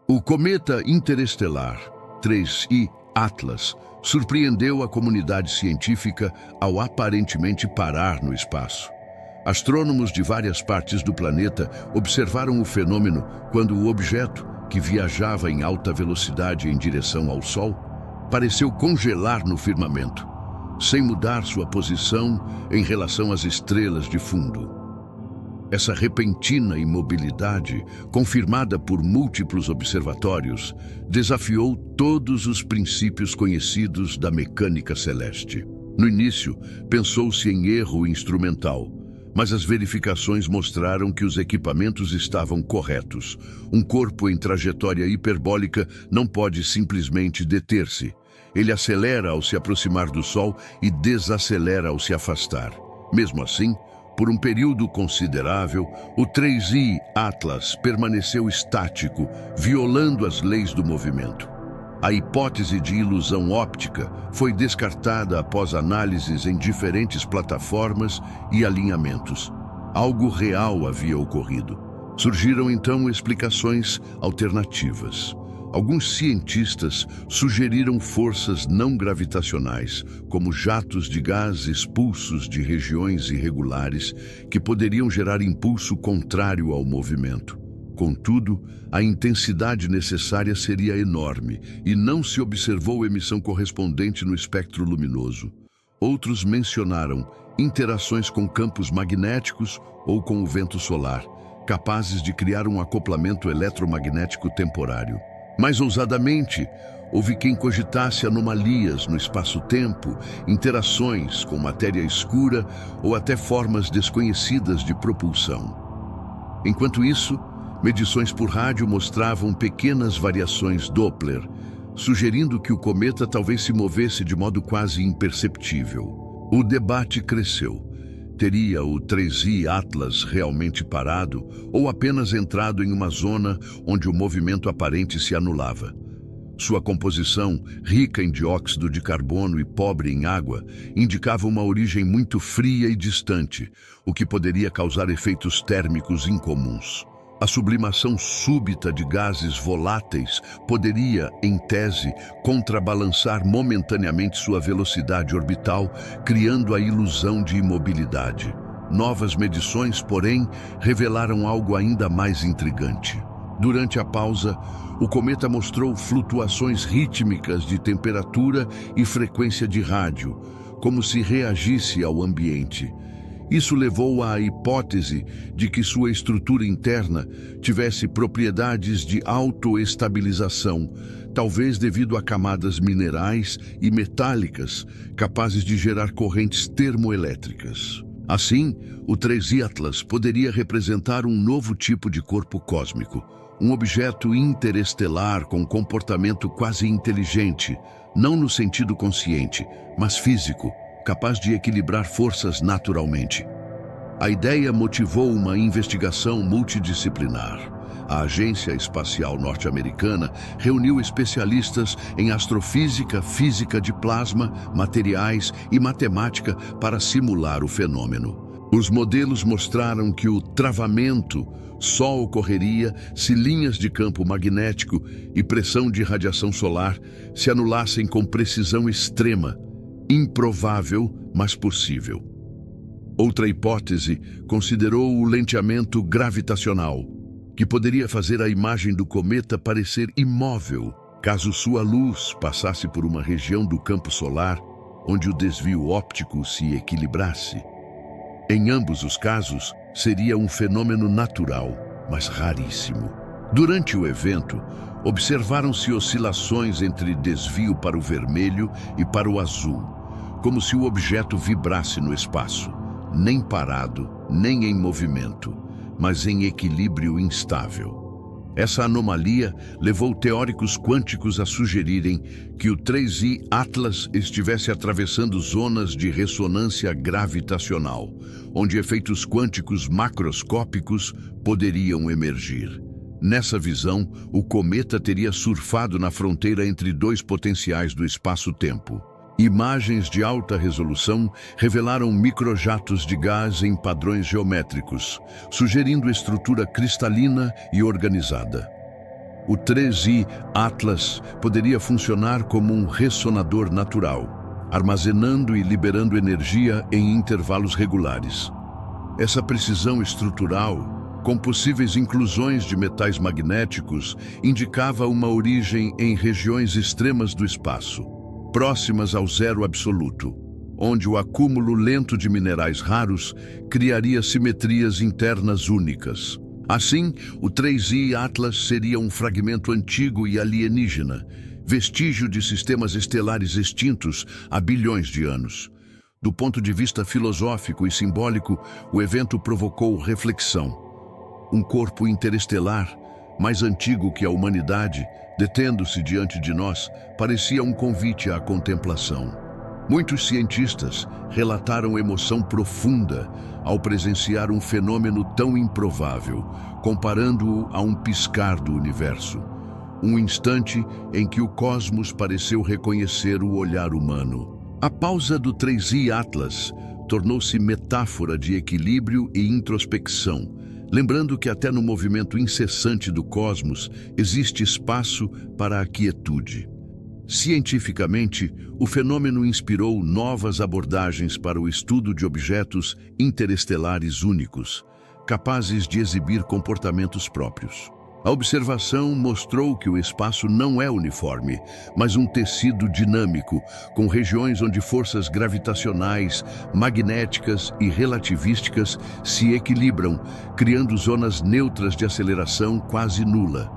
O cometa interestelar 3I Atlas surpreendeu a comunidade científica ao aparentemente parar no espaço. Astrônomos de várias partes do planeta observaram o fenômeno quando o objeto, que viajava em alta velocidade em direção ao Sol, pareceu congelar no firmamento, sem mudar sua posição em relação às estrelas de fundo. Essa repentina imobilidade, confirmada por múltiplos observatórios, desafiou todos os princípios conhecidos da mecânica celeste. No início, pensou-se em erro instrumental, mas as verificações mostraram que os equipamentos estavam corretos. Um corpo em trajetória hiperbólica não pode simplesmente deter-se. Ele acelera ao se aproximar do Sol e desacelera ao se afastar. Mesmo assim, por um período considerável, o 3I Atlas permaneceu estático, violando as leis do movimento. A hipótese de ilusão óptica foi descartada após análises em diferentes plataformas e alinhamentos. Algo real havia ocorrido. Surgiram então explicações alternativas. Alguns cientistas sugeriram forças não gravitacionais, como jatos de gás expulsos de regiões irregulares, que poderiam gerar impulso contrário ao movimento. Contudo, a intensidade necessária seria enorme e não se observou emissão correspondente no espectro luminoso. Outros mencionaram interações com campos magnéticos ou com o vento solar, capazes de criar um acoplamento eletromagnético temporário. Mais ousadamente, houve quem cogitasse anomalias no espaço-tempo, interações com matéria escura ou até formas desconhecidas de propulsão. Enquanto isso, medições por rádio mostravam pequenas variações Doppler, sugerindo que o cometa talvez se movesse de modo quase imperceptível. O debate cresceu. Teria o 3I Atlas realmente parado ou apenas entrado em uma zona onde o movimento aparente se anulava? Sua composição, rica em dióxido de carbono e pobre em água, indicava uma origem muito fria e distante, o que poderia causar efeitos térmicos incomuns. A sublimação súbita de gases voláteis poderia, em tese, contrabalançar momentaneamente sua velocidade orbital, criando a ilusão de imobilidade. Novas medições, porém, revelaram algo ainda mais intrigante. Durante a pausa, o cometa mostrou flutuações rítmicas de temperatura e frequência de rádio, como se reagisse ao ambiente. Isso levou à hipótese de que sua estrutura interna tivesse propriedades de autoestabilização, talvez devido a camadas minerais e metálicas capazes de gerar correntes termoelétricas. Assim, o 3I Atlas poderia representar um novo tipo de corpo cósmico, um objeto interestelar com comportamento quase inteligente, não no sentido consciente, mas físico, capaz de equilibrar forças naturalmente. A ideia motivou uma investigação multidisciplinar. A Agência Espacial Norte-Americana reuniu especialistas em astrofísica, física de plasma, materiais e matemática para simular o fenômeno. Os modelos mostraram que o travamento só ocorreria se linhas de campo magnético e pressão de radiação solar se anulassem com precisão extrema. Improvável, mas possível. Outra hipótese considerou o lenteamento gravitacional, que poderia fazer a imagem do cometa parecer imóvel, caso sua luz passasse por uma região do campo solar onde o desvio óptico se equilibrasse. Em ambos os casos, seria um fenômeno natural, mas raríssimo. Durante o evento, observaram-se oscilações entre desvio para o vermelho e para o azul, como se o objeto vibrasse no espaço, nem parado, nem em movimento, mas em equilíbrio instável. Essa anomalia levou teóricos quânticos a sugerirem que o 3I Atlas estivesse atravessando zonas de ressonância gravitacional, onde efeitos quânticos macroscópicos poderiam emergir. Nessa visão, o cometa teria surfado na fronteira entre dois potenciais do espaço-tempo. Imagens de alta resolução revelaram microjatos de gás em padrões geométricos, sugerindo estrutura cristalina e organizada. O 3i Atlas poderia funcionar como um ressonador natural, armazenando e liberando energia em intervalos regulares. Essa precisão estrutural, com possíveis inclusões de metais magnéticos, indicava uma origem em regiões extremas do espaço, próximas ao zero absoluto, onde o acúmulo lento de minerais raros criaria simetrias internas únicas. Assim, o 3i Atlas seria um fragmento antigo e alienígena, vestígio de sistemas estelares extintos há bilhões de anos. Do ponto de vista filosófico e simbólico, o evento provocou reflexão. Um corpo interestelar, mais antigo que a humanidade, detendo-se diante de nós, parecia um convite à contemplação. Muitos cientistas relataram emoção profunda ao presenciar um fenômeno tão improvável, comparando-o a um piscar do universo. Um instante em que o cosmos pareceu reconhecer o olhar humano. A pausa do 3i Atlas tornou-se metáfora de equilíbrio e introspecção, lembrando que até no movimento incessante do cosmos existe espaço para a quietude. Cientificamente, o fenômeno inspirou novas abordagens para o estudo de objetos interestelares únicos, capazes de exibir comportamentos próprios. A observação mostrou que o espaço não é uniforme, mas um tecido dinâmico, com regiões onde forças gravitacionais, magnéticas e relativísticas se equilibram, criando zonas neutras de aceleração quase nula.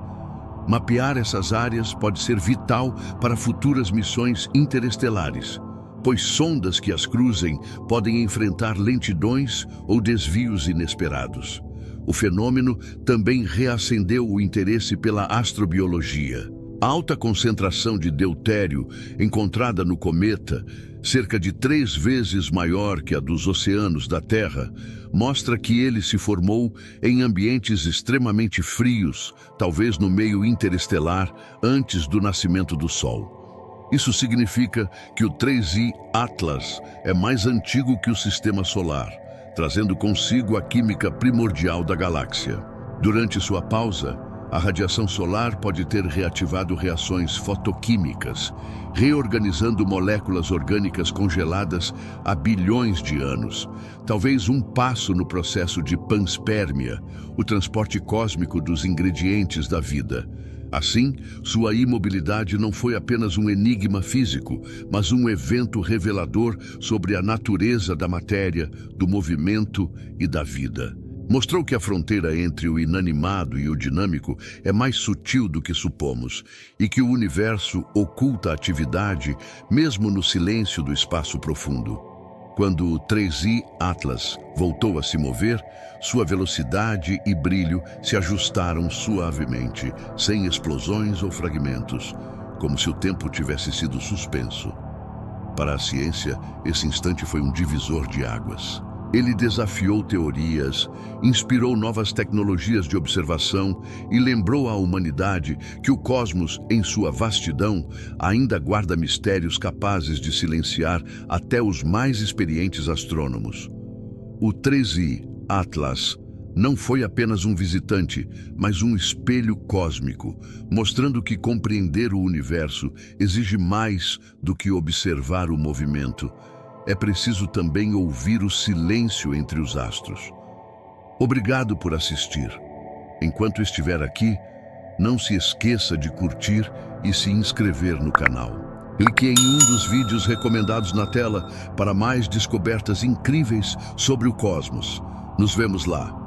Mapear essas áreas pode ser vital para futuras missões interestelares, pois sondas que as cruzem podem enfrentar lentidões ou desvios inesperados. O fenômeno também reacendeu o interesse pela astrobiologia. A alta concentração de deutério encontrada no cometa, cerca de 3 vezes maior que a dos oceanos da Terra, mostra que ele se formou em ambientes extremamente frios, talvez no meio interestelar, antes do nascimento do Sol. Isso significa que o 3i Atlas é mais antigo que o Sistema Solar, trazendo consigo a química primordial da galáxia. Durante sua pausa, a radiação solar pode ter reativado reações fotoquímicas, reorganizando moléculas orgânicas congeladas há bilhões de anos. Talvez um passo no processo de panspermia, o transporte cósmico dos ingredientes da vida. Assim, sua imobilidade não foi apenas um enigma físico, mas um evento revelador sobre a natureza da matéria, do movimento e da vida. Mostrou que a fronteira entre o inanimado e o dinâmico é mais sutil do que supomos e que o universo oculta atividade mesmo no silêncio do espaço profundo. Quando o 3i Atlas voltou a se mover, sua velocidade e brilho se ajustaram suavemente, sem explosões ou fragmentos, como se o tempo tivesse sido suspenso. Para a ciência, esse instante foi um divisor de águas. Ele desafiou teorias, inspirou novas tecnologias de observação e lembrou à humanidade que o cosmos, em sua vastidão, ainda guarda mistérios capazes de silenciar até os mais experientes astrônomos. O 3i Atlas não foi apenas um visitante, mas um espelho cósmico, mostrando que compreender o universo exige mais do que observar o movimento. É preciso também ouvir o silêncio entre os astros. Obrigado por assistir. Enquanto estiver aqui, não se esqueça de curtir e se inscrever no canal. Clique em um dos vídeos recomendados na tela para mais descobertas incríveis sobre o cosmos. Nos vemos lá.